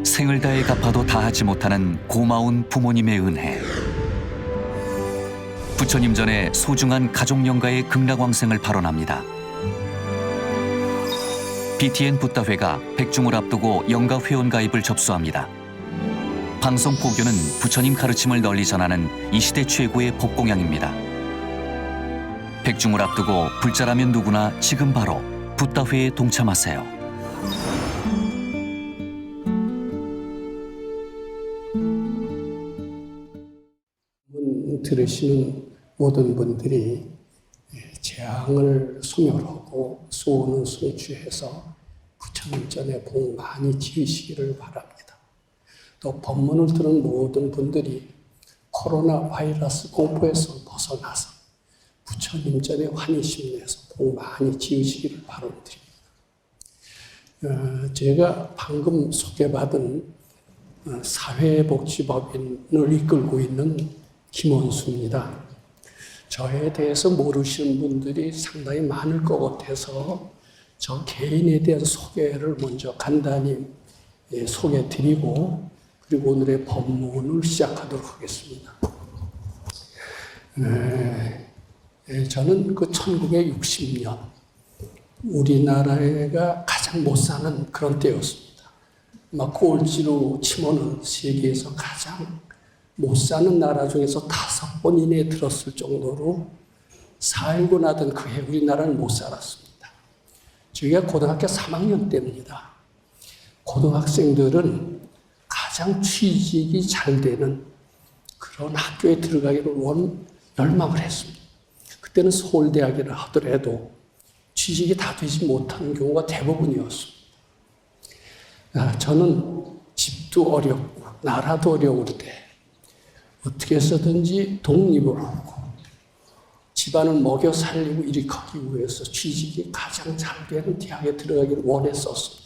생을 다해 갚아도 다하지 못하는 고마운 부모님의 은혜. 부처님 전에 소중한 가족 영가의 극락왕생을 발언합니다. BTN 붓다회가 백중을 앞두고 영가 회원 가입을 접수합니다. 방송 포교는 부처님 가르침을 널리 전하는 이 시대 최고의 법공양입니다. 백중을 앞두고 불자라면 누구나 지금 바로 붓다회에 동참하세요. 들으시는 모든 분들이 재앙을 소멸하고 소원을 성취해서 부처님 전에 복 많이 지으시기를 바랍니다. 또 법문을 들은 모든 분들이 코로나 바이러스 공포에서 벗어나서 부처님 전에 환희심 내서 복 많이 지으시기를 바랍니다. 제가 방금 소개받은 사회복지법인을 이끌고 있는 김원수입니다. 저에 대해서 모르시는 분들이 상당히 많을 것 같아서 저 개인에 대한 소개를 먼저 간단히 소개드리고 그리고 오늘의 법문을 시작하도록 하겠습니다. 저는 그 1960년 우리나라가 가장 못 사는 그런 때였습니다. 막 꼴찌로 치면은 세계에서 가장 못 사는 나라 중에서 5번 이내에 들었을 정도로 살고 나던 그 해 우리나라는 못 살았습니다. 저희가 고등학교 3학년 때입니다. 고등학생들은 가장 취직이 잘 되는 그런 학교에 들어가기를 열망을 했습니다. 그때는 서울대학이라 하더라도 취직이 다 되지 못하는 경우가 대부분이었습니다. 저는 집도 어렵고 나라도 어려울 때 어떻게 해서든지 독립을 하고 집안을 먹여 살리고 일으키기 위해서 취직이 가장 잘 되는 대학에 들어가기를 원했었습니다.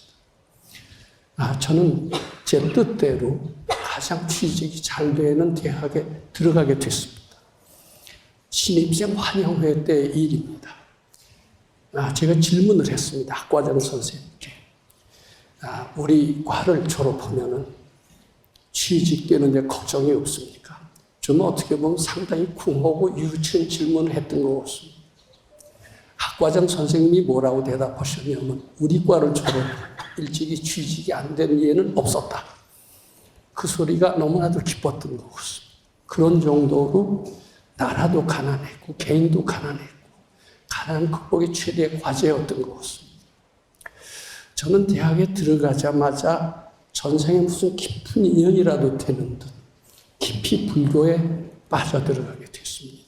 저는 제 뜻대로 가장 취직이 잘 되는 대학에 들어가게 됐습니다. 신입생 환영회 때의 일입니다. 제가 질문을 했습니다. 학과장 선생님께. 우리 과를 졸업하면은 취직되는데 걱정이 없습니까? 저는 어떻게 보면 상당히 쿵하고 유치한 질문을 했던 것 같습니다. 학과장 선생님이 뭐라고 대답하셨냐면 우리 과를 졸업 일찍이 취직이 안 된 예는 없었다. 그 소리가 너무나도 기뻤던 것 같습니다. 그런 정도로 나라도 가난했고 개인도 가난했고 가난 극복이 최대의 과제였던 것 같습니다. 저는 대학에 들어가자마자 전생에 무슨 깊은 인연이라도 되는 듯 깊이 불교에 빠져들어가게 됐습니다.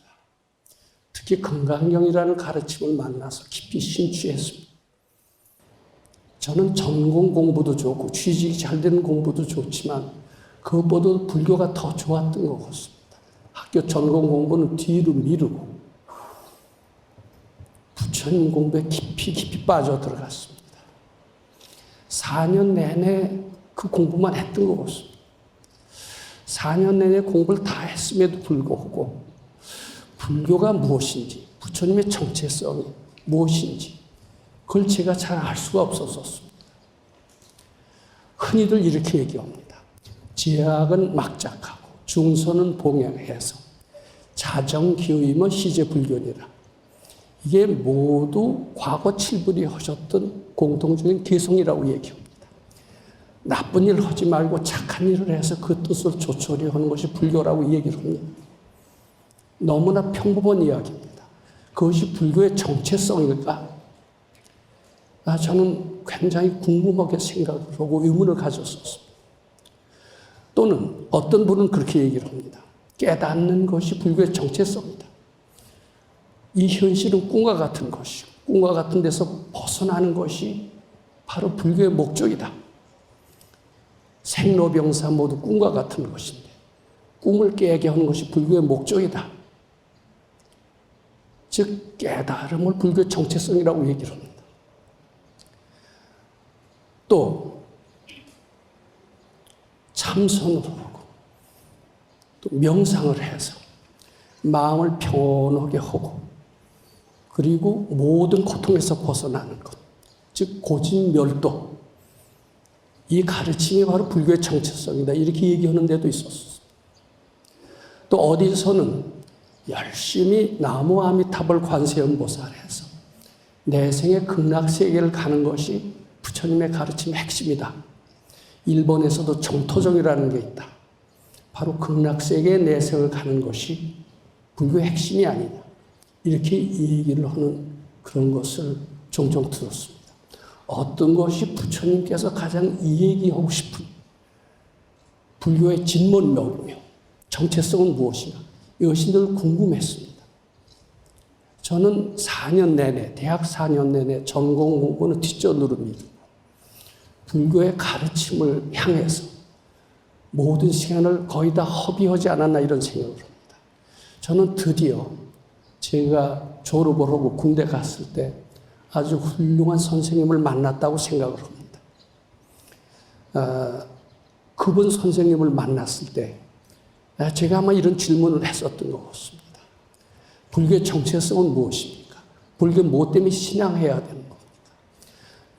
특히 금강경이라는 가르침을 만나서 깊이 심취했습니다. 저는 전공 공부도 좋고 취직이 잘 되는 공부도 좋지만 그것보다 불교가 더 좋았던 것 같습니다. 학교 전공 공부는 뒤로 미루고 부처님 공부에 깊이 빠져들어갔습니다. 4년 내내 그 공부만 했던 것 같습니다. 4년 내내 공부를 다 했음에도 불구하고 불교가 무엇인지 부처님의 정체성이 무엇인지 그걸 제가 잘 알 수가 없었습니다. 흔히들 이렇게 얘기합니다. 제학은 막작하고 중선은 봉양해서 자정기의면 시제불교니라. 이게 모두 과거 칠불이 하셨던 공통적인 개성이라고 얘기합니다. 나쁜 일 하지 말고 착한 일을 해서 그 뜻을 조촐히 하는 것이 불교라고 얘기를 합니다. 너무나 평범한 이야기입니다. 그것이 불교의 정체성일까? 저는 굉장히 궁금하게 생각을 하고 의문을 가졌었습니다. 또는 어떤 분은 그렇게 얘기를 합니다. 깨닫는 것이 불교의 정체성이다. 이 현실은 꿈과 같은 것이고 꿈과 같은 데서 벗어나는 것이 바로 불교의 목적이다. 생로병사 모두 꿈과 같은 것인데 꿈을 깨게 하는 것이 불교의 목적이다. 즉 깨달음을 불교의 정체성이라고 얘기를 합니다. 또 참선을 하고 또 명상을 해서 마음을 평온하게 하고 그리고 모든 고통에서 벗어나는 것, 즉 고진멸도, 이 가르침이 바로 불교의 정체성이다. 이렇게 얘기하는 데도 있었어요. 또 어디서는 열심히 나무 아미타불 관세음보살해서 내생의 극락세계를 가는 것이 부처님의 가르침의 핵심이다. 일본에서도 정토정이라는 게 있다. 바로 극락세계의 내생을 가는 것이 불교의 핵심이 아니냐. 이렇게 얘기를 하는 그런 것을 종종 들었습니다. 어떤 것이 부처님께서 가장 얘기하고 싶은 불교의 진문명이며 정체성은 무엇이냐. 이것이 늘 궁금했습니다. 저는 4년 내내, 대학 4년 내내 전공 공부는 뒷전으로 미루고 불교의 가르침을 향해서 모든 시간을 거의 다 허비하지 않았나 이런 생각을 합니다. 저는 드디어 제가 졸업을 하고 군대 갔을 때 아주 훌륭한 선생님을 만났다고 생각을 합니다. 그분 선생님을 만났을 때 제가 아마 이런 질문을 했었던 것 같습니다. 불교의 정체성은 무엇입니까? 불교 뭐 때문에 신앙해야 되는 겁니까?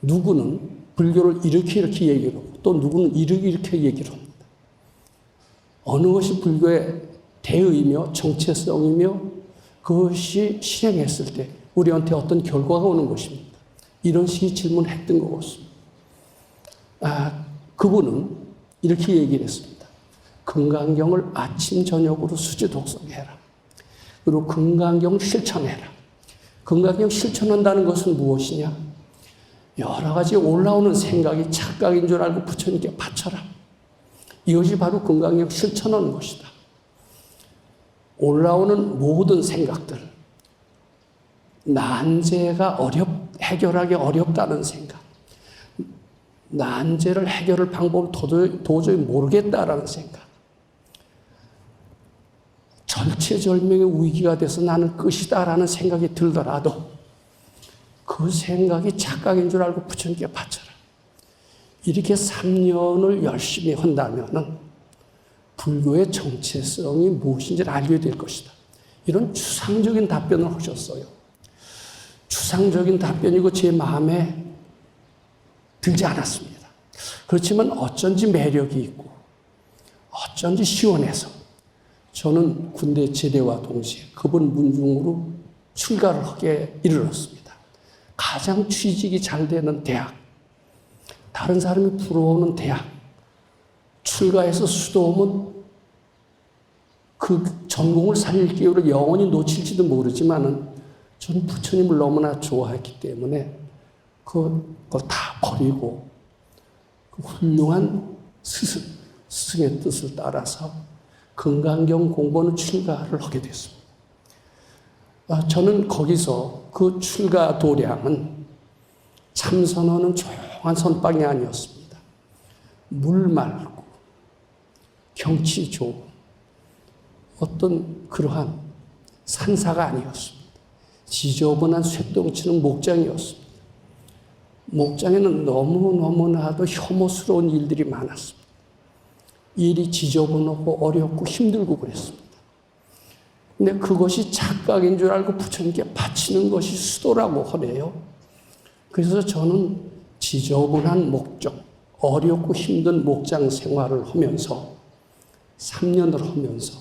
누구는 불교를 이렇게 얘기를 하고 또 누구는 이렇게 얘기를 합니다. 어느 것이 불교의 대의이며 정체성이며 그것이 실행했을 때 우리한테 어떤 결과가 오는 것입니다. 이런 식의 질문을 했던 것 같습니다. 그분은 이렇게 얘기를 했습니다. 금강경을 아침 저녁으로 수지 독서해라. 그리고 금강경을 실천해라. 금강경 실천한다는 것은 무엇이냐? 여러 가지 올라오는 생각이 착각인 줄 알고 부처님께 바쳐라. 이것이 바로 금강경 실천하는 것이다. 올라오는 모든 생각들, 난제가 해결하기 어렵다는 생각, 난제를 해결할 방법을 도저히 모르겠다라는 생각, 절체절명의 위기가 돼서 나는 끝이다라는 생각이 들더라도 그 생각이 착각인 줄 알고 부처님께 바쳐라. 이렇게 3년을 열심히 한다면은 불교의 정체성이 무엇인지를 알게 될 것이다. 이런 추상적인 답변을 하셨어요. 추상적인 답변이고 제 마음에 들지 않았습니다. 그렇지만 어쩐지 매력이 있고 어쩐지 시원해서 저는 군대 제대와 동시에 그분 문중으로 출가를 하게 이르렀습니다. 가장 취직이 잘 되는 대학, 다른 사람이 부러워하는 대학, 출가해서 수도하면 그 전공을 살릴 기회를 영원히 놓칠지도 모르지만은 저는 부처님을 너무나 좋아했기 때문에 그걸 다 버리고 그 훌륭한 스승의 뜻을 따라서 금강경 공부하는 출가를 하게 됐습니다. 저는 거기서 그 출가 도량은 참선하는 조용한 선방이 아니었습니다. 물 맑고 경치 좋은 어떤 그러한 산사가 아니었습니다. 지저분한 쇠똥치는 목장이었습니다. 목장에는 너무나도 혐오스러운 일들이 많았습니다. 일이 지저분하고 어렵고 힘들고 그랬습니다. 근데 그것이 착각인 줄 알고 부처님께 바치는 것이 수도라고 하네요. 그래서 저는 지저분한 목장, 어렵고 힘든 목장 생활을 하면서 3년을 하면서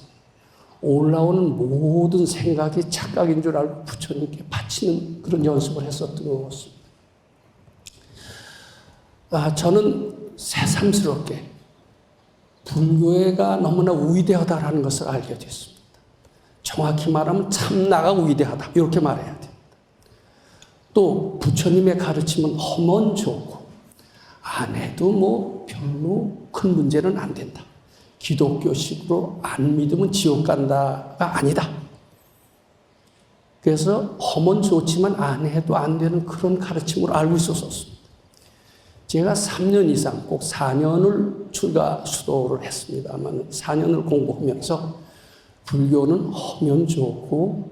올라오는 모든 생각이 착각인 줄 알고 부처님께 바치는 그런 연습을 했었던 것 같습니다. 저는 새삼스럽게 불교가 너무나 위대하다라는 것을 알게 됐습니다. 정확히 말하면 참나가 위대하다 이렇게 말해야 됩니다. 또 부처님의 가르침은 하면 좋고 안 해도 뭐 별로 큰 문제는 안 된다. 기독교식으로 안 믿으면 지옥 간다가 아니다. 그래서 하면 좋지만 안 해도 안 되는 그런 가르침으로 알고 있었습니다. 제가 3년 이상 꼭 4년을 출가 수도를 했습니다만 4년을 공부하면서 불교는 하면 좋고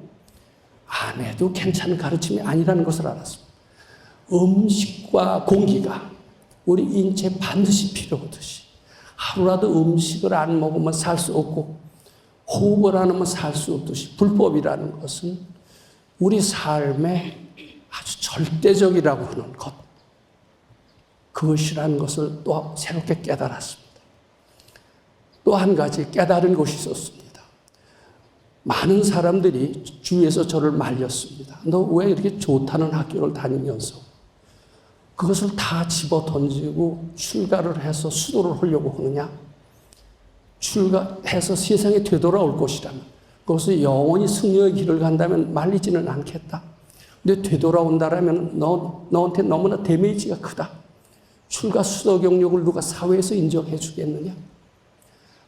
안 해도 괜찮은 가르침이 아니라는 것을 알았습니다. 음식과 공기가 우리 인체에 반드시 필요하듯이 하루라도 음식을 안 먹으면 살 수 없고 호흡을 안 하면 살 수 없듯이 불법이라는 것은 우리 삶의 아주 절대적이라고 하는 것. 그것이라는 것을 또 새롭게 깨달았습니다. 또 한 가지 깨달은 것이 있었습니다. 많은 사람들이 주위에서 저를 말렸습니다. 너 왜 이렇게 좋다는 학교를 다니면서 그것을 다 집어 던지고 출가를 해서 수도를 하려고 하느냐? 출가해서 세상에 되돌아올 것이라면, 그것을 영원히 승려의 길을 간다면 말리지는 않겠다. 근데 되돌아온다라면 너한테 너무나 데미지가 크다. 출가 수도 경력을 누가 사회에서 인정해 주겠느냐?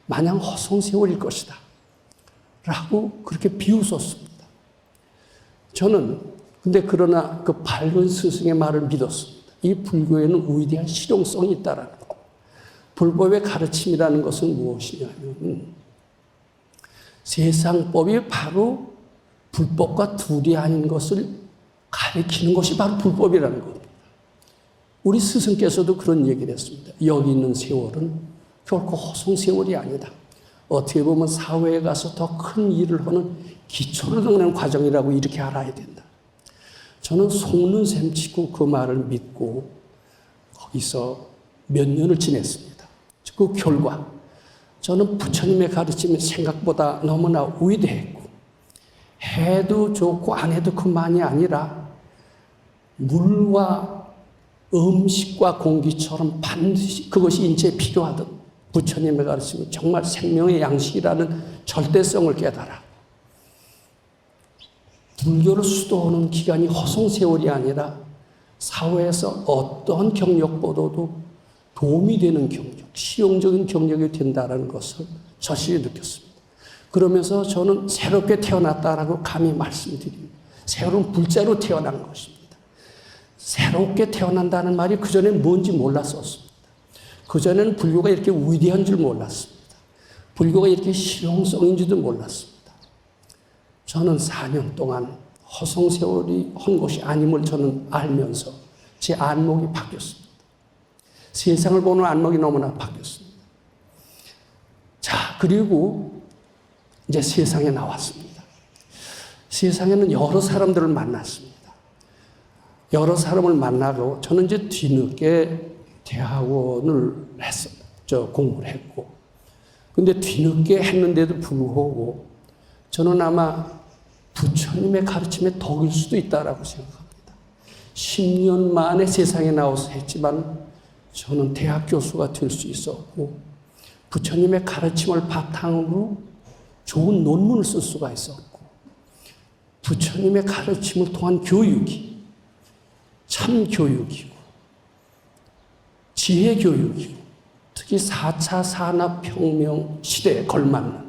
마냥 허송세월일 것이다. 라고 그렇게 비웃었습니다. 저는 근데 그러나 그 밝은 스승의 말을 믿었습니다. 이 불교에는 위대한 실용성이 있다라는 것. 불법의 가르침이라는 것은 무엇이냐면 세상법이 바로 불법과 둘이 아닌 것을 가리키는 것이 바로 불법이라는 겁니다. 우리 스승께서도 그런 얘기를 했습니다. 여기 있는 세월은 결코 허송세월이 아니다. 어떻게 보면 사회에 가서 더 큰 일을 하는 기초를 닦는 과정이라고 이렇게 알아야 된다. 저는 속는 셈 치고 그 말을 믿고 거기서 몇 년을 지냈습니다. 그 결과 저는 부처님의 가르침이 생각보다 너무나 위대했고 해도 좋고 안 해도 그만이 아니라 물과 음식과 공기처럼 반드시 그것이 인체에 필요하던 부처님의 가르침은 정말 생명의 양식이라는 절대성을 깨달아 불교를 수도하는 기간이 허송세월이 아니라 사회에서 어떤 경력보다도 도움이 되는 경력, 실용적인 경력이 된다는 것을 절실히 느꼈습니다. 그러면서 저는 새롭게 태어났다라고 감히 말씀드립니다. 새로운 불자로 태어난 것입니다. 새롭게 태어난다는 말이 그전에 뭔지 몰랐었습니다. 그전에는 불교가 이렇게 위대한 줄 몰랐습니다. 불교가 이렇게 실용성인지도 몰랐습니다. 저는 4년 동안 허송세월이 한 것이 아님을 저는 알면서 제 안목이 바뀌었습니다. 세상을 보는 안목이 너무나 바뀌었습니다. 자, 그리고 이제 세상에 나왔습니다. 세상에는 여러 사람들을 만났습니다. 여러 사람을 만나고 저는 이제 뒤늦게 대학원을 했어요. 공부를 했고. 근데 뒤늦게 했는데도 불구하고 저는 아마 부처님의 가르침의 덕일 수도 있다라고 생각합니다. 10년 만에 세상에 나와서 했지만 저는 대학 교수가 될 수 있었고 부처님의 가르침을 바탕으로 좋은 논문을 쓸 수가 있었고 부처님의 가르침을 통한 교육이 참 교육이고 지혜 교육이고 특히 4차 산업혁명 시대에 걸맞는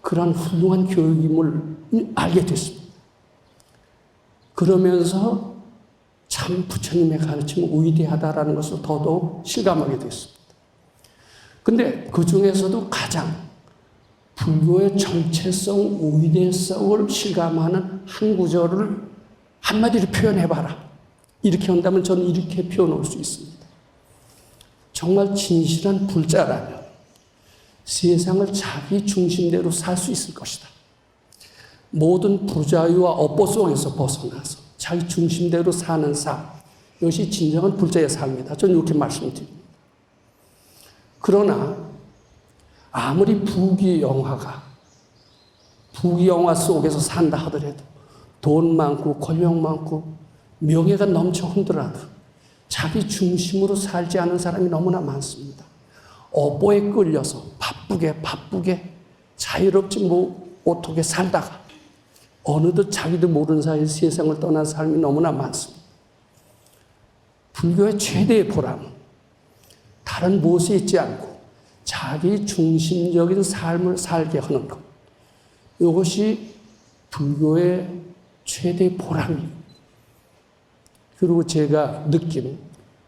그런 훌륭한 교육임을 알게 됐습니다. 그러면서 참 부처님의 가르침은 위대하다라는 것을 더더욱 실감하게 됐습니다. 근데 그 중에서도 가장 불교의 정체성, 위대성을 실감하는 한 구절을 한마디로 표현해봐라. 이렇게 한다면 저는 이렇게 표현할 수 있습니다. 정말 진실한 불자라면 세상을 자기 중심대로 살 수 있을 것이다. 모든 부자유와 업보 속에서 벗어나서 자기 중심대로 사는 삶, 이것이 진정한 불자의 삶이다. 저는 이렇게 말씀드립니다. 그러나 아무리 부귀영화 속에서 산다 하더라도 돈 많고 권력 많고 명예가 넘쳐 흔들어도 자기 중심으로 살지 않은 사람이 너무나 많습니다. 업보에 끌려서 바쁘게 자유롭지 못하게 살다가 어느덧 자기도 모르는 사이에 세상을 떠난 삶이 너무나 많습니다. 불교의 최대의 보람은 다른 무엇에 있지 않고 자기 중심적인 삶을 살게 하는 것. 이것이 불교의 최대의 보람이에요. 그리고 제가 느낀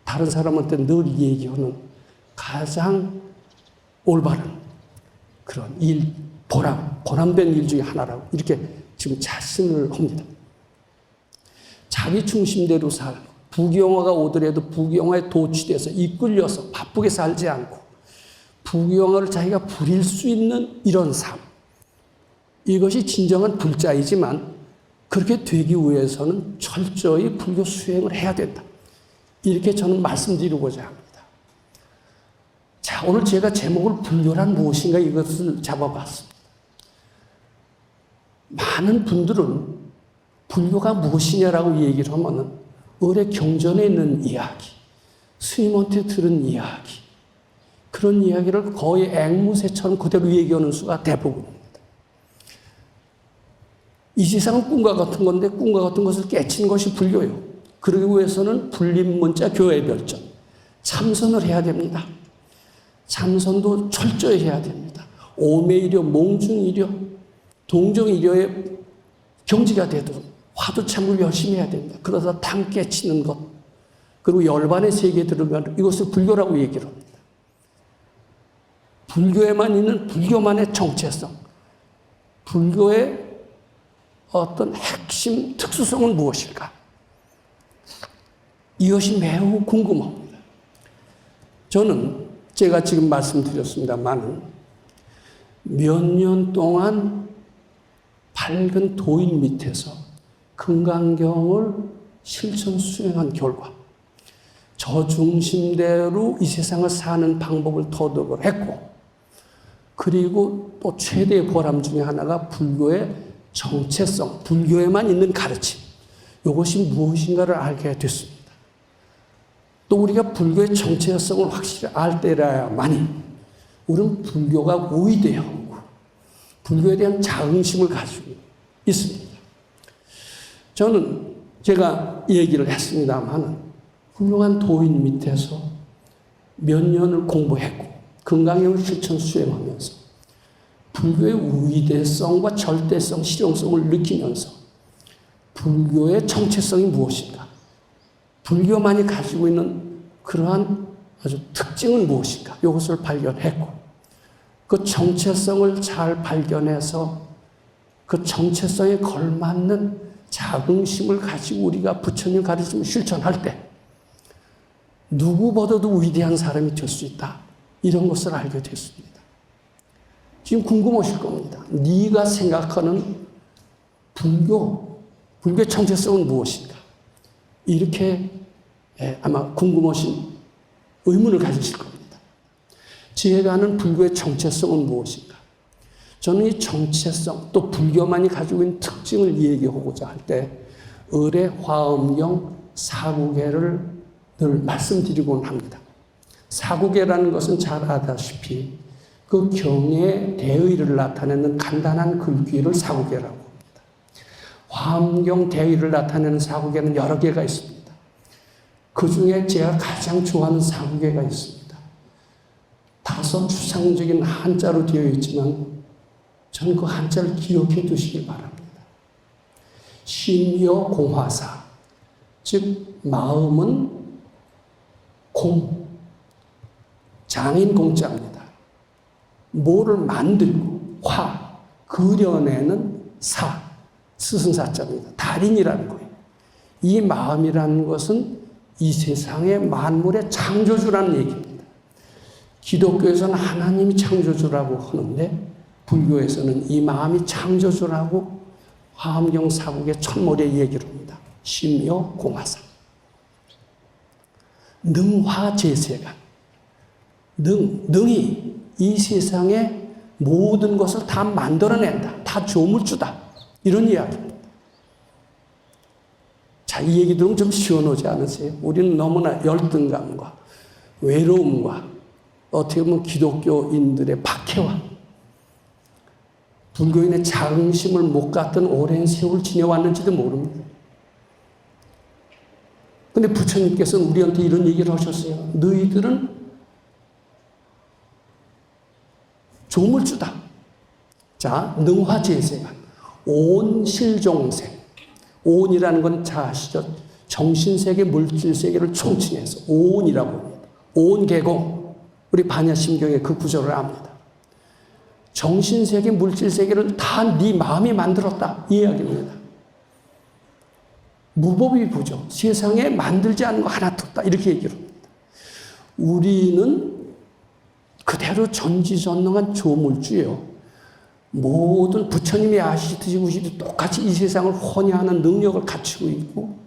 다른 사람한테 늘 얘기하는 가장 올바른 그런 일, 보람된 일 중에 하나라고 이렇게 지금 자신을 합니다. 자기 중심대로 살고 부귀영화가 오더라도 부귀영화에 도취돼서 이끌려서 바쁘게 살지 않고 부귀영화를 자기가 부릴 수 있는 이런 삶. 이것이 진정한 불자이지만 그렇게 되기 위해서는 철저히 불교 수행을 해야 된다. 이렇게 저는 말씀드리고자 합니다. 자, 오늘 제가 제목을 불교란 무엇인가 이것을 잡아봤습니다. 많은 분들은 불교가 무엇이냐라고 얘기를 하면은 을의 경전에 있는 이야기, 스님한테 들은 이야기, 그런 이야기를 거의 앵무새처럼 그대로 얘기하는 수가 대부분입니다. 이 세상은 꿈과 같은 건데 꿈과 같은 것을 깨치는 것이 불교예요. 그러기 위해서는 불립문자 교회 별전, 참선을 해야 됩니다. 참선도 철저히 해야 됩니다. 오매이려, 몽중이려, 동정이려의 경지가 되도록 화두참을 열심히 해야 됩니다. 그러다 당 깨치는 것, 그리고 열반의 세계에 들어가는 이것을 불교라고 얘기를 합니다. 불교에만 있는 불교만의 정체성, 불교의 어떤 핵심 특수성은 무엇일까? 이것이 매우 궁금합니다. 저는 제가 지금 말씀드렸습니다만 몇 년 동안 밝은 도인 밑에서 금강경을 실천 수행한 결과 저 중심대로 이 세상을 사는 방법을 터득을 했고, 그리고 또 최대의 보람 중에 하나가 불교의 정체성, 불교에만 있는 가르침, 이것이 무엇인가를 알게 됐습니다. 또 우리가 불교의 정체성을 확실히 알 때라야만이 우리는 불교가 위대하고 불교에 대한 자긍심을 가지고 있습니다. 저는 제가 얘기를 했습니다만 훌륭한 도인 밑에서 몇 년을 공부했고 금강경을 실천 수행하면서 불교의 위대성과 절대성, 실용성을 느끼면서 불교의 정체성이 무엇인가, 불교만이 가지고 있는 그러한 아주 특징은 무엇인가, 이것을 발견했고 그 정체성을 잘 발견해서 그 정체성에 걸맞는 자긍심을 가지고 우리가 부처님 가르침을 실천할 때 누구보다도 위대한 사람이 될 수 있다, 이런 것을 알게 됐습니다. 지금 궁금하실 겁니다. 네가 생각하는 불교의 정체성은 무엇인가? 이렇게 아마 궁금하신 의문을 가지실 겁니다. 제가 아는 불교의 정체성은 무엇인가? 저는 이 정체성, 또 불교만이 가지고 있는 특징을 얘기하고자 할 때 을의 화엄경 사구계를 늘 말씀드리곤 합니다. 사구계라는 것은 잘 아다시피 그 경의 대의를 나타내는 간단한 글귀를 사구계라고 합니다. 화엄경 대의를 나타내는 사구계는 여러 개가 있습니다. 그 중에 제가 가장 좋아하는 사구계가 있습니다. 다소 추상적인 한자로 되어 있지만 저는 그 한자를 기억해 두시길 바랍니다. 심여 공화사, 즉 마음은 공, 장인 공자입니다. 뭐를 만들고 그려내는 스승사자입니다. 달인이라는 거예요. 이 마음이라는 것은 이 세상의 만물의 창조주라는 얘기입니다. 기독교에서는 하나님이 창조주라고 하는데 불교에서는 이 마음이 창조주라고 화엄경 사국의 첫머리에 얘기를 합니다. 심여 공화사. 능화재세간. 능이 이 세상의 모든 것을 다 만들어낸다. 다 조물주다. 이런 이야기입니다. 자, 이 얘기 들으면 좀 시원하지 않으세요? 우리는 너무나 열등감과 외로움과 어떻게 보면 기독교인들의 박해와 불교인의 자긍심을 못 갖던 오랜 세월 지내왔는지도 모릅니다. 근데 부처님께서는 우리한테 이런 얘기를 하셨어요. 너희들은 조물주다. 자, 능화재세간. 온실종생. 온이라는 건 잘 아시죠? 정신세계, 물질세계를 총칭해서 온이라고 합니다. 온계공. 우리 반야심경의 그 구절을 압니다. 정신세계, 물질세계를 다 네 마음이 만들었다. 이 이야기입니다. 무법이 부죠. 세상에 만들지 않은 거 하나도 없다. 이렇게 얘기를 합니다. 우리는 그대로 전지전능한 조물주예요. 모든 부처님이 아시듯이 우리도 똑같이 이 세상을 혼야하는 능력을 갖추고 있고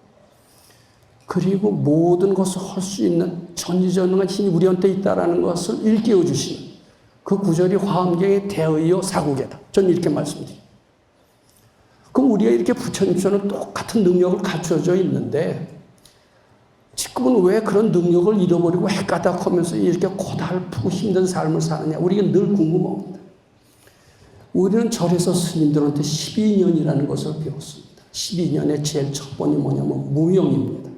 그리고 모든 것을 할 수 있는 전지전능한 힘이 우리한테 있다는 것을 일깨워 주시는 그 구절이 화엄경의 대의요 사국이다. 저는 이렇게 말씀드립니다. 그럼 우리가 이렇게 부처님처럼 똑같은 능력을 갖춰져 있는데 지금은 왜 그런 능력을 잃어버리고 헷가닥하면서 이렇게 고달프고 힘든 삶을 사느냐? 우리가 늘 궁금합니다. 우리는 절에서 스님들한테 12년이라는 것을 배웠습니다. 12년의 제일 첫 번이 뭐냐면 무명입니다.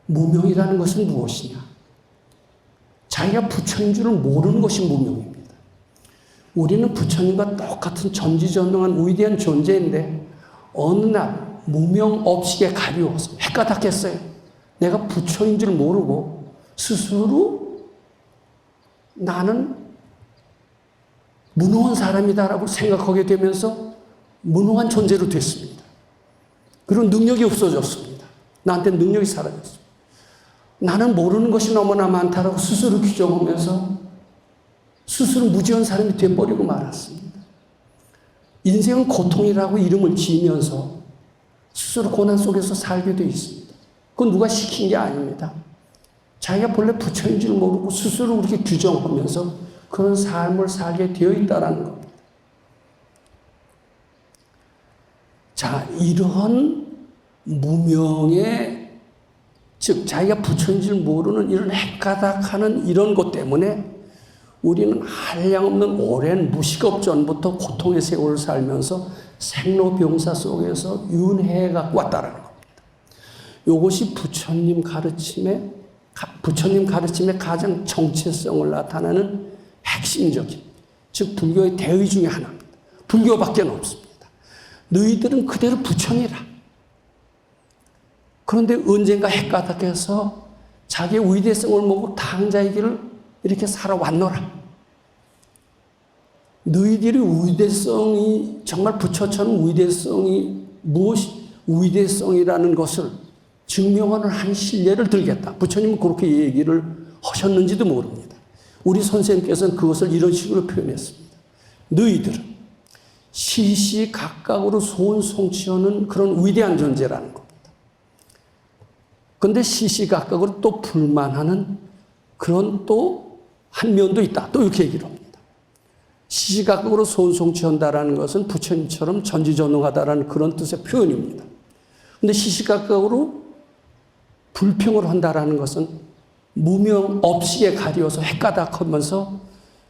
무명이라는 것은 무엇이냐? 자기가 부처인 줄을 모르는 것이 무명입니다. 우리는 부처님과 똑같은 전지전능한 위대한 존재인데 어느 날 무명업식에 가리워서 헷가닥했어요. 내가 부처인 줄 모르고 스스로 나는 무능한 사람이다라고 생각하게 되면서 무능한 존재로 됐습니다. 그런 능력이 없어졌습니다. 나한테 능력이 사라졌습니다. 나는 모르는 것이 너무나 많다라고 스스로 규정하면서 스스로 무지한 사람이 되어버리고 말았습니다. 인생은 고통이라고 이름을 지으면서 스스로 고난 속에서 살게 되어 있습니다. 그건 누가 시킨 게 아닙니다. 자기가 본래 부처인 줄 모르고 스스로 그렇게 규정하면서 그런 삶을 살게 되어 있다는 겁니다. 자, 이런 무명의, 즉 자기가 부처인 줄 모르는 이런 헷가닥하는 이런 것 때문에 우리는 한량없는 오랜 무식업전부터 고통의 세월을 살면서 생로병사 속에서 윤회해갖고 왔다라는 겁니다. 이것이 부처님 가르침의 가장 정체성을 나타내는 핵심적인, 즉 불교의 대의 중에 하나입니다. 불교밖에 없습니다. 너희들은 그대로 부처니라. 그런데 언젠가 헷가닥해서 자기의 위대성을 모르고 당자의 길을 이렇게 살아왔노라. 너희들이 위대성이 정말 부처처럼 위대성이 무엇이 위대성이라는 것을 증명하는 한 실례를 들겠다. 부처님은 그렇게 얘기를 하셨는지도 모릅니다. 우리 선생님께서는 그것을 이런 식으로 표현했습니다. 너희들은 시시각각으로 소원성취하는 그런 위대한 존재라는 겁니다. 그런데 시시각각으로 또 불만하는 그런 또 한 면도 있다. 또 이렇게 얘기를 합니다. 시시각각으로 소원성취한다라는 것은 부처님처럼 전지전능하다라는 그런 뜻의 표현입니다. 그런데 시시각각으로 불평을 한다라는 것은 무명업식에 가리워서 헷가닥하면서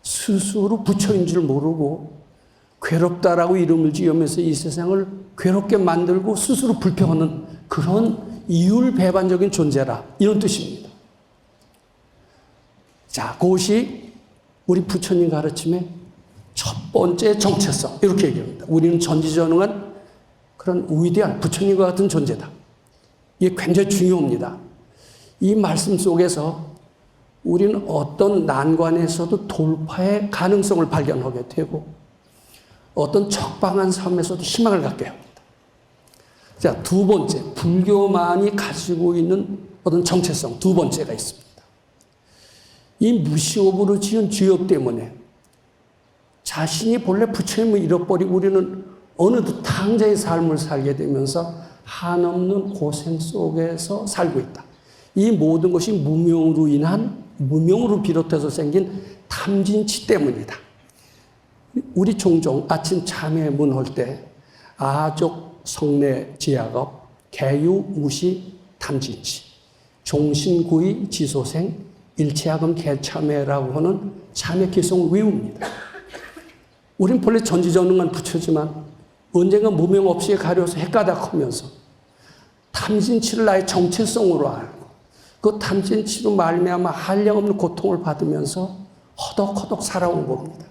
스스로 부처인 줄 모르고 괴롭다라고 이름을 지으면서 이 세상을 괴롭게 만들고 스스로 불평하는 그런 이율배반적인 존재라, 이런 뜻입니다. 자, 그것이 우리 부처님 가르침의 첫 번째 정체성, 이렇게 얘기합니다. 우리는 전지전능한 그런 위대한 부처님과 같은 존재다. 이게 굉장히 중요합니다. 이 말씀 속에서 우리는 어떤 난관에서도 돌파의 가능성을 발견하게 되고 어떤 적방한 삶에서도 희망을 갖게 합니다. 자, 두 번째, 불교만이 가지고 있는 어떤 정체성, 두 번째가 있습니다. 이 무시업으로 지은 죄업 때문에 자신이 본래 부처님을 잃어버리고 우리는 어느덧 탕자의 삶을 살게 되면서 한없는 고생 속에서 살고 있다. 이 모든 것이 무명으로 비롯해서 생긴 탐진치 때문이다. 우리 종종 아침 참회문 할 때 아족 성내 지약업 개유 무시 탐진치 종신구의 지소생 일체학음 개참회라고 하는 참회 기송을 외웁니다. 우린 본래 전지전능한 부처지만 언젠가 무명 없이 가려서 헷가닥하면서 탐진치를 나의 정체성으로 알고 그 탐진치로 말미암아 한량없는 고통을 받으면서 허덕허덕 살아온 겁니다.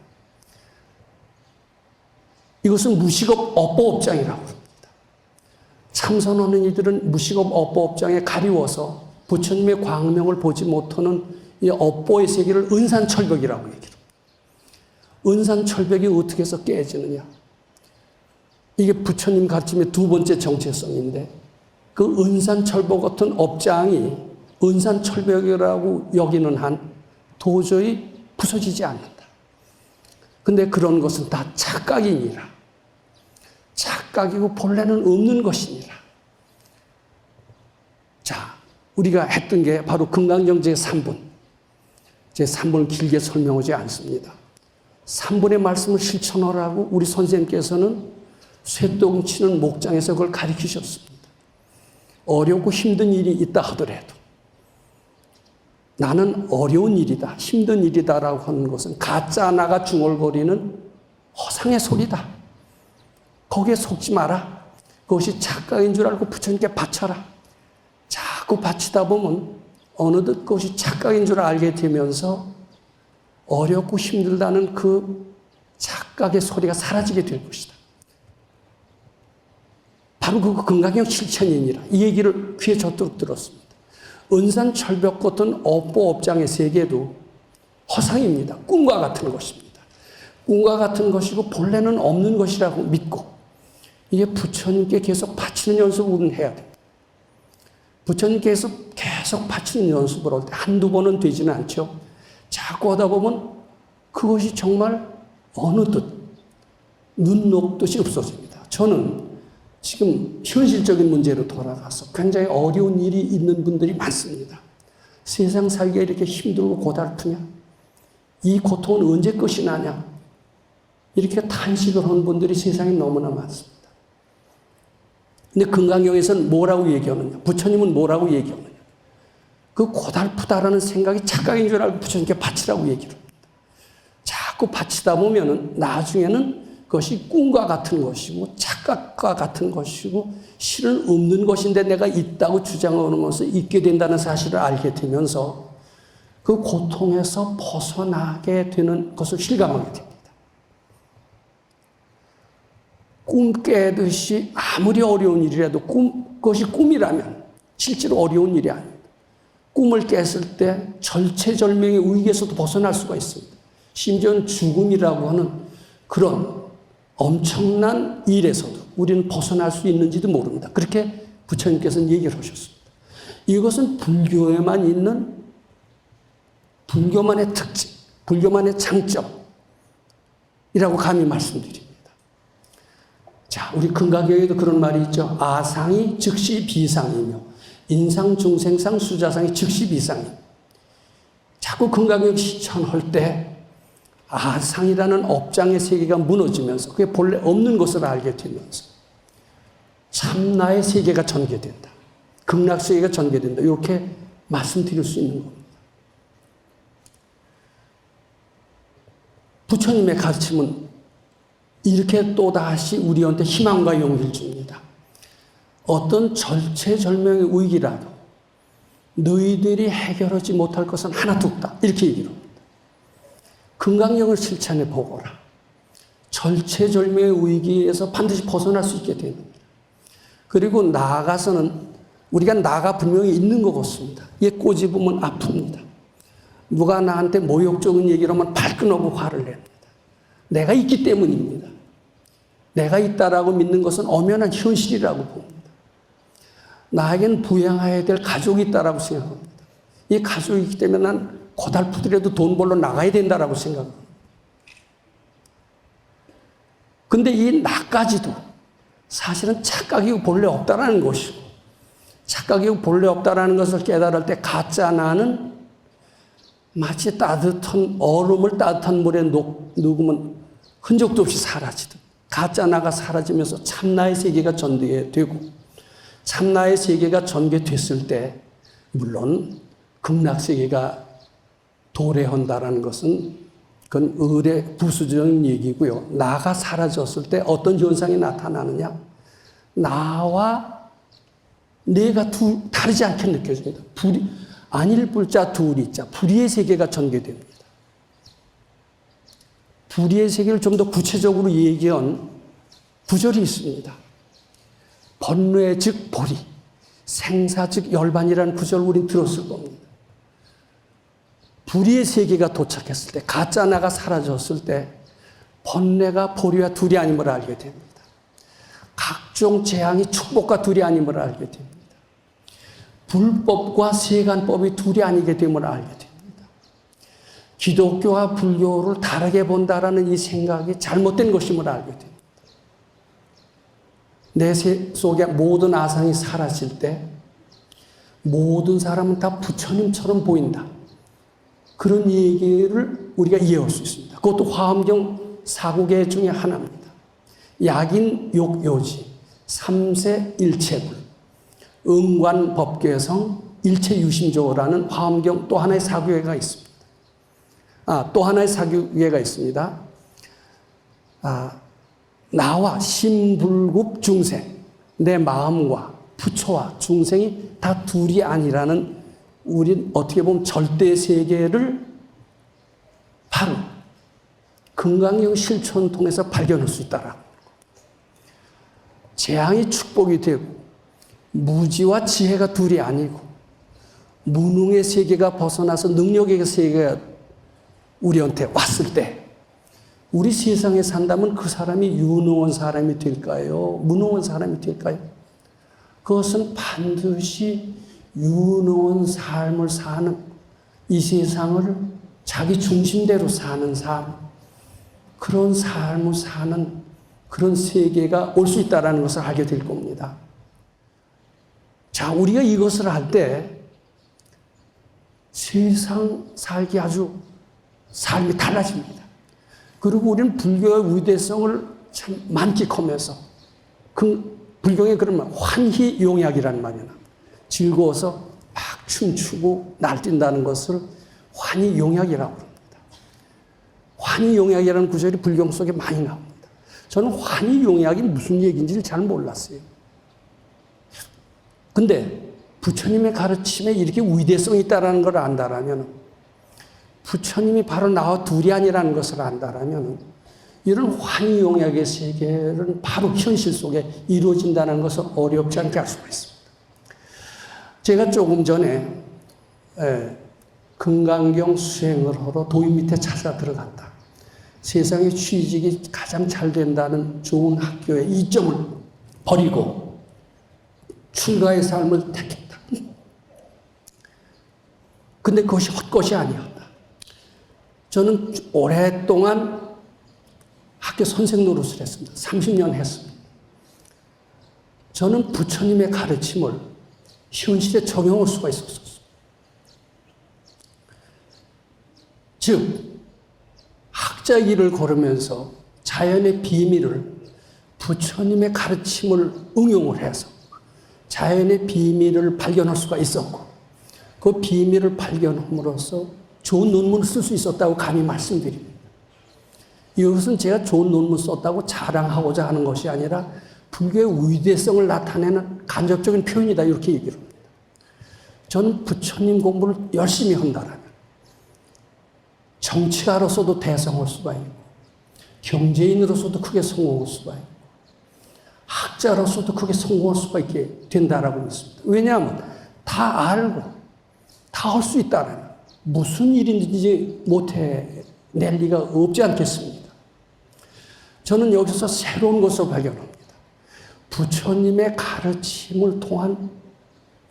이것은 무식업 업보업장이라고 합니다. 참선하는 이들은 무식업 업보업장에 가리워서 부처님의 광명을 보지 못하는 이 업보의 세계를 은산철벽이라고 얘기합니다. 은산철벽이 어떻게 해서 깨지느냐. 이게 부처님 가르침의 두 번째 정체성인데 그 은산철벽 같은 업장이 은산철벽이라고 여기는 한 도저히 부서지지 않는다. 근데 그런 것은 다 착각이니라. 착각이고 본래는 없는 것이니라. 자, 우리가 했던 게 바로 금강경 제3분. 제3분을 길게 설명하지 않습니다. 3분의 말씀을 실천하라고 우리 선생님께서는 쇠똥치는 목장에서 그걸 가르치셨습니다. 어렵고 힘든 일이 있다 하더라도 나는 어려운 일이다, 힘든 일이다라고 하는 것은 가짜 나가 중얼거리는 허상의 소리다. 거기에 속지 마라. 그것이 착각인 줄 알고 부처님께 바쳐라. 자꾸 바치다 보면 어느덧 그것이 착각인 줄 알게 되면서 어렵고 힘들다는 그 착각의 소리가 사라지게 될 것이다. 바로 그 금강경 실천이니라. 이 얘기를 귀에 젖도록 들었습니다. 은산 철벽 같은 업보 업장의 세계도 허상입니다. 꿈과 같은 것입니다. 꿈과 같은 것이고 본래는 없는 것이라고 믿고 이게 부처님께 계속 바치는 연습을 우리는 해야 됩니다. 부처님께서 계속 바치는 연습을 할 때 한두 번은 되지는 않죠. 자꾸 하다 보면 그것이 정말 어느덧 눈 녹듯이 없어집니다. 저는 지금 현실적인 문제로 돌아가서 굉장히 어려운 일이 있는 분들이 많습니다. 세상 살기가 이렇게 힘들고 고달프냐? 이 고통은 언제 끝이 나냐? 이렇게 탄식을 하는 분들이 세상에 너무나 많습니다. 근데 금강경에서는 뭐라고 얘기하느냐? 부처님은 뭐라고 얘기하느냐? 그 고달프다라는 생각이 착각인 줄 알고 부처님께 바치라고 얘기를 합니다. 자꾸 바치다 보면은 나중에는 그것이 꿈과 같은 것이고 착각과 같은 것이고 실은 없는 것인데 내가 있다고 주장하면서 있게 된다는 사실을 알게 되면서 그 고통에서 벗어나게 되는 것을 실감하게 됩니다. 꿈 깨듯이 아무리 어려운 일이라도 그것이 꿈이라면 실제로 어려운 일이 아닙니다. 꿈을 깼을 때 절체절명의 위기에서도 벗어날 수가 있습니다. 심지어는 죽음이라고 하는 그런 엄청난 일에서도 우리는 벗어날 수 있는지도 모릅니다. 그렇게 부처님께서는 얘기를 하셨습니다. 이것은 불교에만 있는 불교만의 특징, 불교만의 장점이라고 감히 말씀드립니다. 자, 우리 금강경에도 그런 말이 있죠. 아상이 즉시 비상이며 인상, 중생상, 수자상이 즉시 비상이. 자꾸 금강경 실천할 때 아상이라는 업장의 세계가 무너지면서 그게 본래 없는 것을 알게 되면서 참나의 세계가 전개된다. 극락세계가 전개된다. 이렇게 말씀드릴 수 있는 겁니다. 부처님의 가르침은 이렇게 또다시 우리한테 희망과 용기를 줍니다. 어떤 절체절명의 위기라도 너희들이 해결하지 못할 것은 하나도 없다. 이렇게 얘기를 합니다. 금강경을 실천해 보거라. 절체절명의 위기에서 반드시 벗어날 수 있게 됩니다. 그리고 나아가서는 우리가 나가 분명히 있는 것 같습니다. 얘 꼬집으면 아픕니다. 누가 나한테 모욕적인 얘기를 하면 발끈하고 화를 냅니다. 내가 있기 때문입니다. 내가 있다라고 믿는 것은 엄연한 현실이라고 봅니다. 나에게는 부양해야 될 가족이 있다라고 생각합니다. 이 가족이 있기 때문에 난 고달프더라도 돈 벌러 나가야 된다라고 생각합니다. 근데 이 나까지도 사실은 착각이고 본래 없다라는 것이고 착각이고 본래 없다라는 것을 깨달을 때 가짜 나는 마치 따뜻한 얼음을 따뜻한 물에 녹으면 흔적도 없이 사라지듯 가짜 나가 사라지면서 참나의 세계가 전개되고 참나의 세계가 전개됐을 때 물론 극락세계가 도래한다라는 것은 그건 의례 부수적인 얘기고요. 나가 사라졌을 때 어떤 현상이 나타나느냐? 나와 내가 다르지 않게 느껴집니다. 안일불자 두리자 불의의 세계가 전개됩니다. 불의의 세계를 좀 더 구체적으로 얘기한 구절이 있습니다. 번뇌 즉 보리, 생사 즉 열반이라는 구절을 우린 들었을 겁니다. 불의의 세계가 도착했을 때, 가짜 나가 사라졌을 때 번뇌가 보리와 둘이 아님을 알게 됩니다. 각종 재앙이 축복과 둘이 아님을 알게 됩니다. 불법과 세간법이 둘이 아니게 됨을 알게 됩니다. 기독교와 불교를 다르게 본다라는 이 생각이 잘못된 것임을 알게 됩니다. 내 속에 모든 아상이 사라질 때 모든 사람은 다 부처님처럼 보인다. 그런 얘기를 우리가 이해할 수 있습니다. 그것도 화엄경 사구계 중에 하나입니다. 약인 욕요지, 삼세 일체불, 응관법계성, 일체유심조라는 화엄경 또 하나의 사구계가 있습니다. 또 하나의 사구계가 있습니다. 나와 심불급 중생, 내 마음과 부처와 중생이 다 둘이 아니라는, 우린 어떻게 보면 절대 세계를 바로 금강경 실천을 통해서 발견할 수 있다라고. 재앙이 축복이 되고 무지와 지혜가 둘이 아니고 무능의 세계가 벗어나서 능력의 세계가 우리한테 왔을 때, 우리 세상에 산다면 그 사람이 유능한 사람이 될까요? 무능한 사람이 될까요? 그것은 반드시 유능한 삶을 사는, 이 세상을 자기 중심대로 사는 삶, 그런 삶을 사는 그런 세계가 올 수 있다는 것을 알게 될 겁니다. 자, 우리가 이것을 할 때 세상 살기 아주 삶이 달라집니다. 그리고 우리는 불교의 위대성을 참 만끽하면서, 불교에 그러면 환희용약이라는 말이 나옵니다. 즐거워서 막 춤추고 날뛴다는 것을 환희용약이라고 합니다. 환희용약이라는 구절이 불경 속에 많이 나옵니다. 저는 환희용약이 무슨 얘기인지를 잘 몰랐어요. 근데 부처님의 가르침에 이렇게 위대성이 있다는 걸 안다라면, 부처님이 바로 나와 둘이 아니라는 것을 안다라면, 이런 환희용약의 세계는 바로 현실 속에 이루어진다는 것을 어렵지 않게 알 수가 있습니다. 제가 조금 전에 금강경 수행을 하러 도인 밑에 찾아 들어갔다. 세상에 취직이 가장 잘 된다는 좋은 학교의 이점을 버리고 출가의 삶을 택했다. 근데 그것이 헛것이 아니었다. 저는 오랫동안 학교 선생 노릇을 했습니다. 30년 했습니다. 저는 부처님의 가르침을 현실에 적용할 수가 있었어요. 즉, 학자 길을 걸으면서 자연의 비밀을, 부처님의 가르침을 응용을 해서 자연의 비밀을 발견할 수가 있었고, 그 비밀을 발견함으로써 좋은 논문을 쓸 수 있었다고 감히 말씀드립니다. 이것은 제가 좋은 논문 썼다고 자랑하고자 하는 것이 아니라 불교의 위대성을 나타내는 간접적인 표현이다, 이렇게 얘기를 합니다. 저는 부처님 공부를 열심히 한다라면 정치가로서도 대성할 수가 있고, 경제인으로서도 크게 성공할 수가 있고, 학자로서도 크게 성공할 수가 있게 된다라고 믿습니다. 왜냐하면 다 알고 다 할 수 있다라는, 무슨 일인지 못해낼 리가 없지 않겠습니까? 저는 여기서 새로운 것을 발견합니다. 부처님의 가르침을 통한,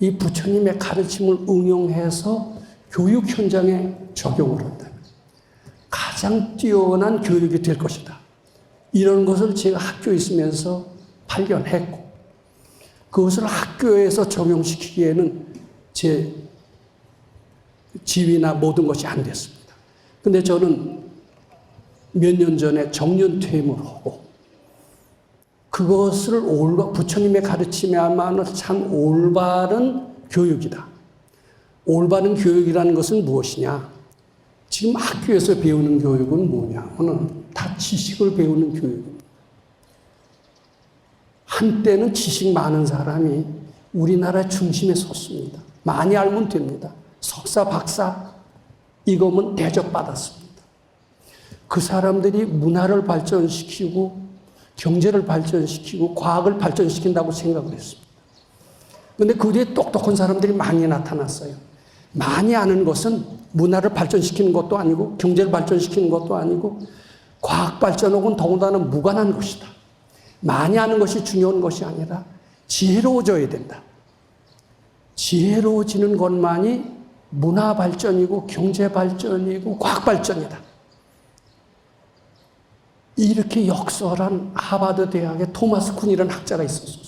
이 부처님의 가르침을 응용해서 교육 현장에 적용을 한다면 가장 뛰어난 교육이 될 것이다. 이런 것을 제가 학교에 있으면서 발견했고, 그것을 학교에서 적용시키기에는 제 지위나 모든 것이 안 됐습니다. 근데 저는 몇 년 전에 정년퇴임을 하고, 그것을 부처님의 가르침이야말로 참 올바른 교육이다. 올바른 교육이라는 것은 무엇이냐? 지금 학교에서 배우는 교육은 뭐냐면은 다 지식을 배우는 교육입니다. 한때는 지식 많은 사람이 우리나라 중심에 섰습니다. 많이 알면 됩니다. 석사, 박사 이거면 대접받았습니다. 그 사람들이 문화를 발전시키고 경제를 발전시키고 과학을 발전시킨다고 생각을 했습니다. 그런데 그 뒤에 똑똑한 사람들이 많이 나타났어요. 많이 아는 것은 문화를 발전시키는 것도 아니고 경제를 발전시키는 것도 아니고 과학 발전하고는 더군다나 무관한 것이다. 많이 아는 것이 중요한 것이 아니라 지혜로워져야 된다. 지혜로워지는 것만이 문화 발전이고 경제 발전이고 과학 발전이다. 이렇게 역설한 하버드 대학의 토마스 쿤이라는 학자가 있었어요.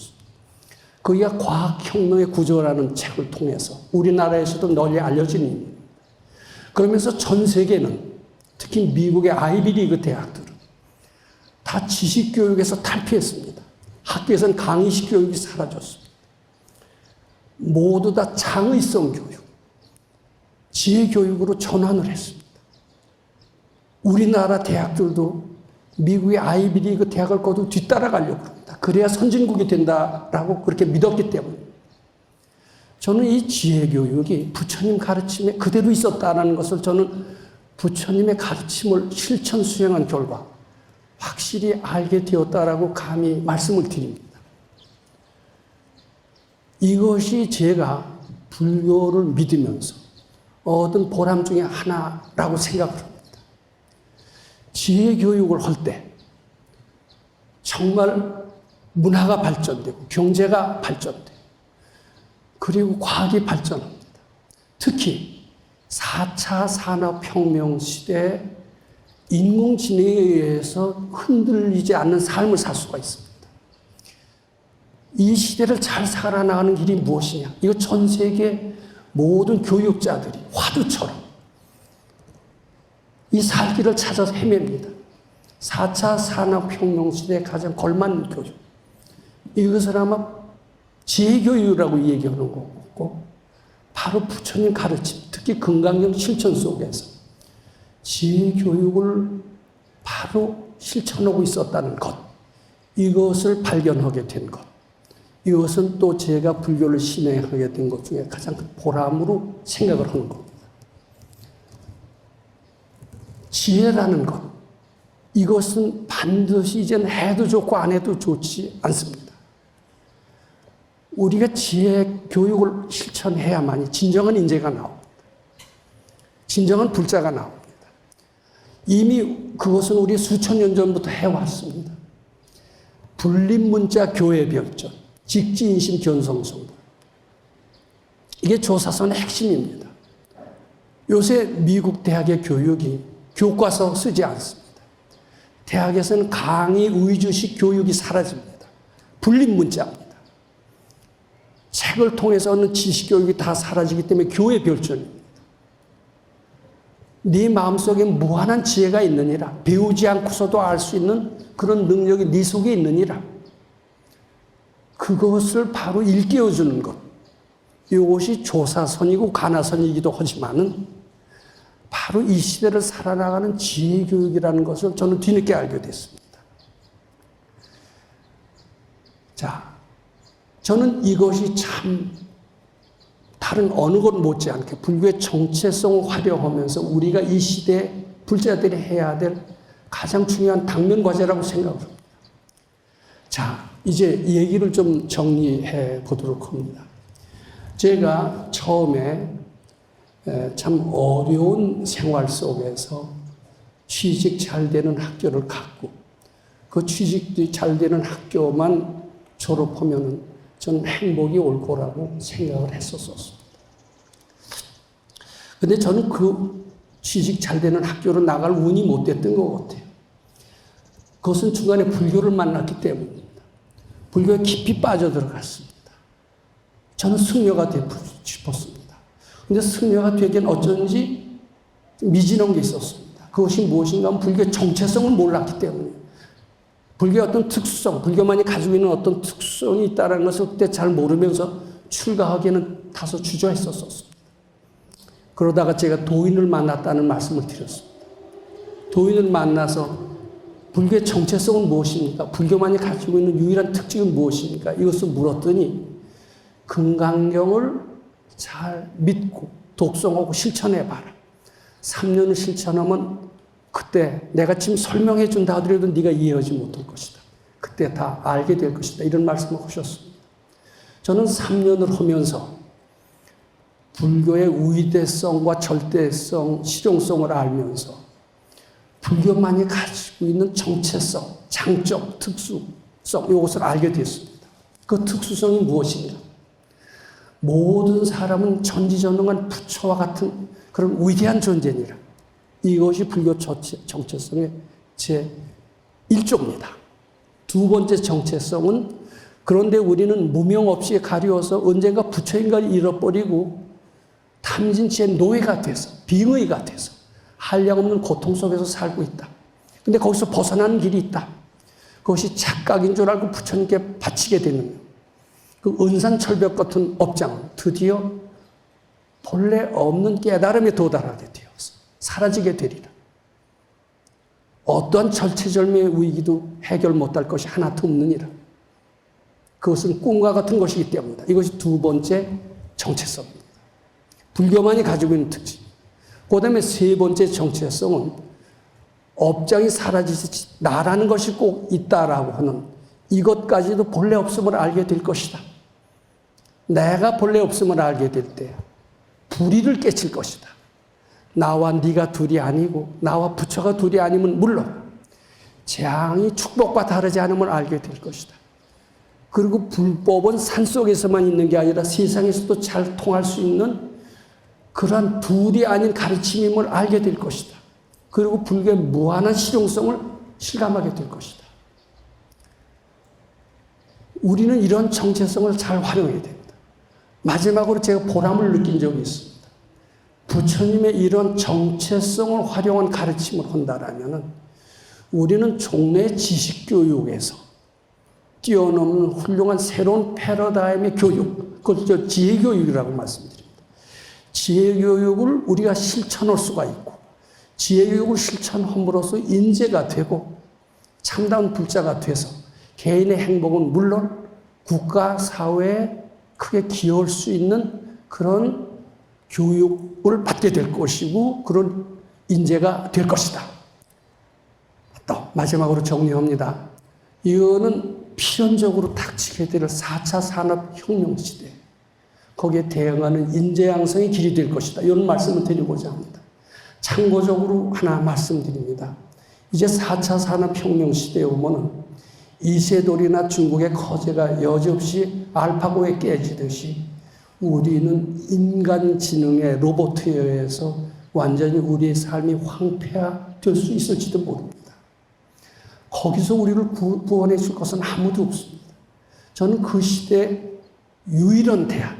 거기가 과학혁명의 구조라는 책을 통해서 우리나라에서도 널리 알려진 일입니다. 그러면서 전 세계는 특히 미국의 아이비리그 대학들은 다 지식교육에서 탈피했습니다. 학교에서는 강의식 교육이 사라졌습니다. 모두 다 창의성 교육, 지혜교육으로 전환을 했습니다. 우리나라 대학들도 미국의 아이비리그 대학을 거두고 뒤따라가려고 합니다. 그래야 선진국이 된다라고 그렇게 믿었기 때문에 저는 이 지혜교육이 부처님 가르침에 그대로 있었다는 것을 저는 부처님의 가르침을 실천 수행한 결과 확실히 알게 되었다라고 감히 말씀을 드립니다. 이것이 제가 불교를 믿으면서 얻은 보람 중에 하나라고 생각을 합니다. 지혜교육을 할 때 정말 문화가 발전되고 경제가 발전되고 그리고 과학이 발전합니다. 특히 4차 산업혁명 시대에 인공지능에 의해서 흔들리지 않는 삶을 살 수가 있습니다. 이 시대를 잘 살아나가는 길이 무엇이냐? 이거 전 세계 모든 교육자들이 화두처럼 이 살 길을 찾아서 헤맵니다. 4차 산업혁명 시대에 가장 걸맞는 교육. 이것을 아마 지혜교육이라고 얘기하는 거고 바로 부처님 가르침, 특히 금강경 실천 속에서 지혜교육을 바로 실천하고 있었다는 것. 이것을 발견하게 된 것. 이것은 또 제가 불교를 신행하게 된 것 중에 가장 큰 보람으로 생각을 하는 겁니다. 지혜라는 것, 이것은 반드시 이제는 해도 좋고 안 해도 좋지 않습니다. 우리가 지혜 교육을 실천해야만이 진정한 인재가 나옵니다. 진정한 불자가 나옵니다. 이미 그것은 우리 수천 년 전부터 해왔습니다. 불립문자 교회별전, 직지인심 견성성불. 이게 조사선의 핵심입니다. 요새 미국 대학의 교육이 교과서 쓰지 않습니다. 대학에서는 강의 위주식 교육이 사라집니다. 불립문자입니다. 책을 통해서는 지식교육이 다 사라지기 때문에 교회 별전입니다. 네 마음속에 무한한 지혜가 있느니라. 배우지 않고서도 알 수 있는 그런 능력이 네 속에 있느니라. 그것을 바로 일깨워주는 것. 이것이 조사선이고 가나선이기도 하지만은 바로 이 시대를 살아나가는 지혜교육이라는 것을 저는 뒤늦게 알게 됐습니다. 자, 저는 이것이 참 다른 어느 것 못지않게 불교의 정체성을 활용하면서 우리가 이 시대에 불자들이 해야 될 가장 중요한 당면과제라고 생각을 합니다. 자, 이제 얘기를 좀 정리해 보도록 합니다. 제가 처음에 참 어려운 생활 속에서 취직 잘 되는 학교를 갔고 그 취직이 잘 되는 학교만 졸업하면은 저는 행복이 올 거라고 생각을 했었습니다. 근데 저는 그 취직 잘 되는 학교로 나갈 운이 못 됐던 것 같아요. 그것은 중간에 불교를 만났기 때문입니다. 불교에 깊이 빠져들어갔습니다. 저는 승려가 되고 싶었습니다. 근데 승려가 되기엔 어쩐지 미진한 게 있었습니다. 그것이 무엇인가 하면 불교의 정체성을 몰랐기 때문에 불교의 어떤 특수성, 불교만이 가지고 있는 어떤 특성이 있다는 것을 그때 잘 모르면서 출가하기에는 다소 주저했었습니다. 그러다가 제가 도인을 만났다는 말씀을 드렸습니다. 도인을 만나서 불교의 정체성은 무엇입니까? 불교만이 가지고 있는 유일한 특징은 무엇입니까? 이것을 물었더니 금강경을 잘 믿고 독송하고 실천해봐라. 3년을 실천하면 그때 내가 지금 설명해 준다 하더라도 네가 이해하지 못할 것이다. 그때 다 알게 될 것이다. 이런 말씀을 하셨습니다. 저는 3년을 하면서 불교의 위대성과 절대성, 실용성을 알면서 불교만이 가지고 있는 정체성, 장점, 특수성 이것을 알게 됐습니다. 그 특수성이 무엇인가? 모든 사람은 전지전능한 부처와 같은 그런 위대한 존재니라. 이것이 불교 정체성의 제 1조입니다. 두 번째 정체성은 그런데 우리는 무명 없이 가리워서 언젠가 부처인가를 잃어버리고 탐진치의 노예가 돼서 빙의가 돼서 한량없는 고통 속에서 살고 있다. 근데 거기서 벗어나는 길이 있다. 그것이 착각인 줄 알고 부처님께 바치게 되는 그 은산철벽 같은 업장은 드디어 본래 없는 깨달음에 도달하게 되어서 사라지게 되리라. 어떠한 절체절명의 위기도 해결 못할 것이 하나도 없느니라. 그것은 꿈과 같은 것이기 때문이다. 이것이 두 번째 정체성입니다. 불교만이 가지고 있는 특징. 그 다음에 세 번째 정체성은 업장이 사라지듯이 나라는 것이 꼭 있다라고 하는 이것까지도 본래 없음을 알게 될 것이다. 내가 본래 없음을 알게 될 때 불의를 깨칠 것이다. 나와 네가 둘이 아니고 나와 부처가 둘이 아니면 물론 재앙이 축복과 다르지 않음을 알게 될 것이다. 그리고 불법은 산속에서만 있는 게 아니라 세상에서도 잘 통할 수 있는 그러한 둘이 아닌 가르침임을 알게 될 것이다. 그리고 불교의 무한한 실용성을 실감하게 될 것이다. 우리는 이런 정체성을 잘 활용해야 됩니다. 마지막으로 제가 보람을 느낀 적이 있습니다. 부처님의 이런 정체성을 활용한 가르침을 한다라면 우리는 종래 지식교육에서 뛰어넘는 훌륭한 새로운 패러다임의 교육, 그걸 지혜교육이라고 말씀드립니다. 지혜교육을 우리가 실천할 수가 있고 지혜교육을 실천함으로써 인재가 되고 참다운 불자가 돼서 개인의 행복은 물론 국가, 사회에 크게 기여할 수 있는 그런 교육을 받게 될 것이고 그런 인재가 될 것이다. 또 마지막으로 정리합니다. 이거는 필연적으로 닥치게 될 4차 산업혁명 시대, 거기에 대응하는 인재 양성의 길이 될 것이다. 이런 말씀을 드리고자 합니다. 참고적으로 하나 말씀드립니다. 이제 4차 산업혁명 시대에 오면은 이세돌이나 중국의 커제가 여지없이 알파고에 깨지듯이 우리는 인간지능의 로봇에 의해서 완전히 우리의 삶이 황폐화될 수 있을지도 모릅니다. 거기서 우리를 구원해 줄 것은 아무도 없습니다. 저는 그 시대의 유일한 대안,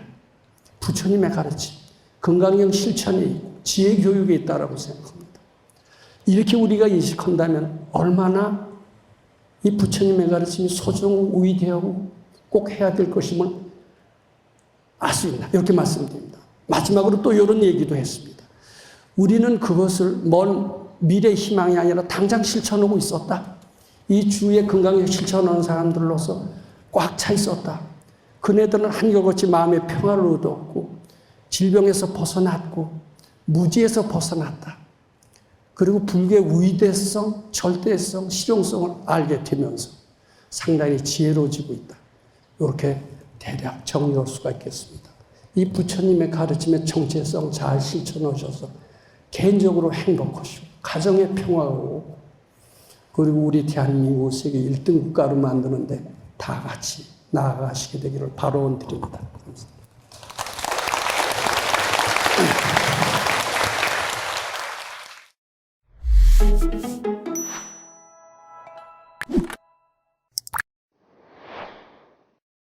부처님의 가르침, 건강형 실천에 있고 지혜 교육에 있다라고 생각합니다. 이렇게 우리가 인식한다면 얼마나 이 부처님의 가르침이 소중하고 위대하고 꼭 해야 될 것임을 알 수 있나 이렇게 말씀드립니다. 마지막으로 또 이런 얘기도 했습니다. 우리는 그것을 먼 미래 희망이 아니라 당장 실천하고 있었다. 이 주위에 건강에 실천하는 사람들로서 꽉 차 있었다. 그네들은 한결같이 마음의 평화를 얻었고 질병에서 벗어났고 무지에서 벗어났다. 그리고 불교의 위대성, 절대성, 실용성을 알게 되면서 상당히 지혜로워지고 있다. 이렇게 대략 정리할 수가 있겠습니다. 이 부처님의 가르침의 정체성 잘 실천하셔서 개인적으로 행복하시고 가정의 평화고 그리고 우리 대한민국 세계 1등 국가로 만드는데 다 같이 나아가시게 되기를 바라원드립니다. 감사합니다.